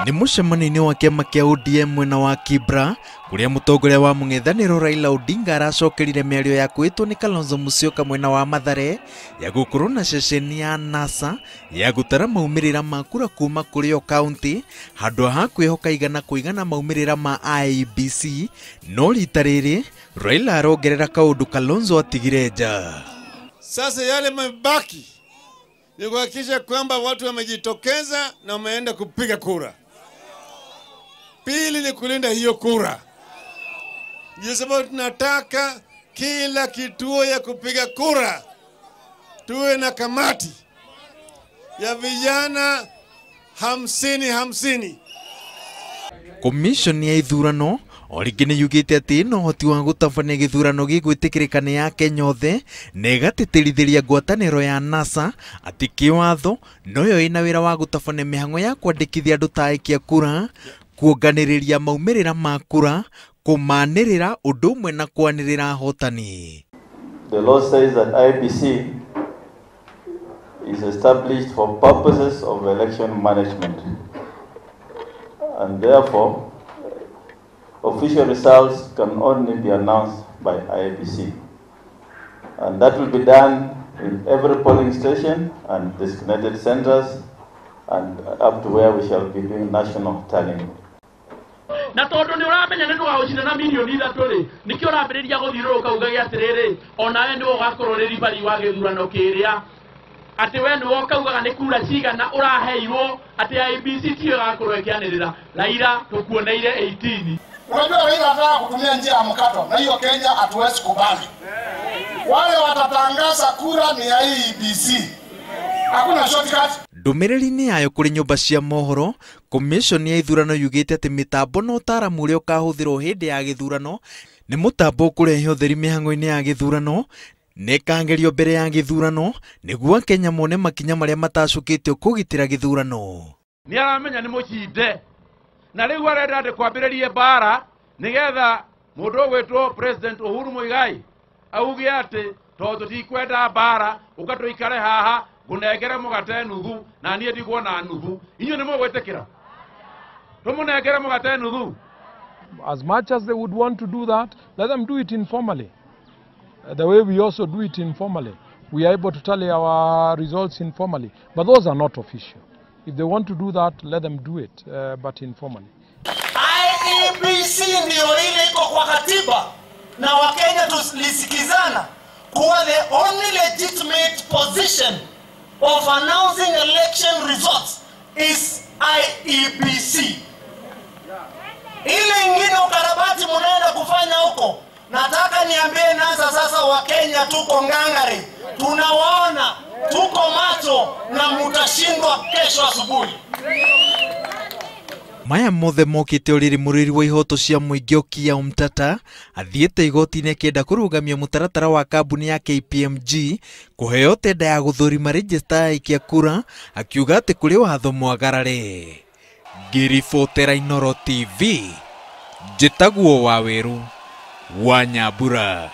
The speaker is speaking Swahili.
Ni mucemanio wa kiama kia ODM mwena wa Kibra kuria mutongoria wa mung'ethaniro Raila Odinga aracokerire miario ya kwitwo ni Kalonzo Musyoka mwena wa Mathare ya gukorwo na ceceni ya NASA ya gutara maumirira ma kura kuma kuri o county handu ha kwihoka igana kuigana maumirira ma IEBC no rita riri Raila arongerera kaundu Kalonzo atigire nja. Sasa yale mabaki ni kuhakikisha kwamba watu wamejitokeza na wameenda kupiga kura. Pili ni kulinda hiyo kura. Ndio sababu tunataka kila kituo ya kupiga kura tuwe na kamati ya vijana 50-50. Commission ya ithurano origine yugite ati no hoti wa gutabania githurano gigwitikirika ni ya Kenya othe negatitirithiria ngwataniro ya NASA ati kiwatho noyo ina wira wa gutabania mihango ya kwandikithia andu ta aikia kura kuonganiriria maumirira ma kura kumanirira undu umwe na kwanirira hotani. The law says that IEBC is established for purposes of election management, and therefore official results can only be announced by IEBC, and that will be done in every polling station and designated centers and up to where we shall be doing national tallying. Na tondu ni uramenya ni ndugaucina na milioni 3 ri nikio urambiriria guthiururuka ugagia atiriri onawe ni ugakorwo ri ribari wa githurano kiria ati we ni wokaugaga ni kura cigana uraheirwo ati IEBC tiyo gakorwo ikianirira Raila tukuoneire 18. Unajua Raila anataka kutumia njia ya mkato na hiyo Kenya hatuwezi kubali. Wale watatangaza kura ni ya IEBC. Hakuna shortcut. Ndumiriri-ini yayo kuri nyumba cia mohoro, commission ya ithurano yugite ati mitambo no taramu uria ukahuthirwo hindi ya githurano ni mutambo kurehe utheri mihango-ini ya githurano nekangerio mbere ya githurano niguo Kenya mone makinya maria matacukitio kugitira githurano. Ni aramenya ni mucinde na riu arenda ndi kwambiririe bara nigetha mundu gwitwo President Uhuru Muigai auge ati to tutikwenda bara ukatuikare haha gunegere mugate nuthu na nie ndigwona nuthu inyo ni mugwetekera tumunegere mugate nuthu. As much as they would want to do that, let them do it informally. The way we also do it informally, we are able to tally our results informally, but those are not official. If they want to do that, let them do it, but informally. IEBC ndio ile iko kwa katiba na Wakenya tulisikizana kuwa the only legitimate position of announcing election results is IEBC. Ile ingine ukarabati munaenda kufanya huko, nataka niambie NASA sasa Wakenya tuko ngangari, tunawaona, tuko macho na mutashindwa kesho asubuhi. Maya mothe mokite uriri muriri wa ihoto cia muingi Okiya Omtata athiete igoti-ini kienda kurugamia mutaratara wa kambuni ya KPMG kuheo tenda ya guthurima register ya aikia kura akiuga ati kuri watho mwagarare. Ngiribotera Inooro TV, Njĩtagwo Waweru wa Nyambura.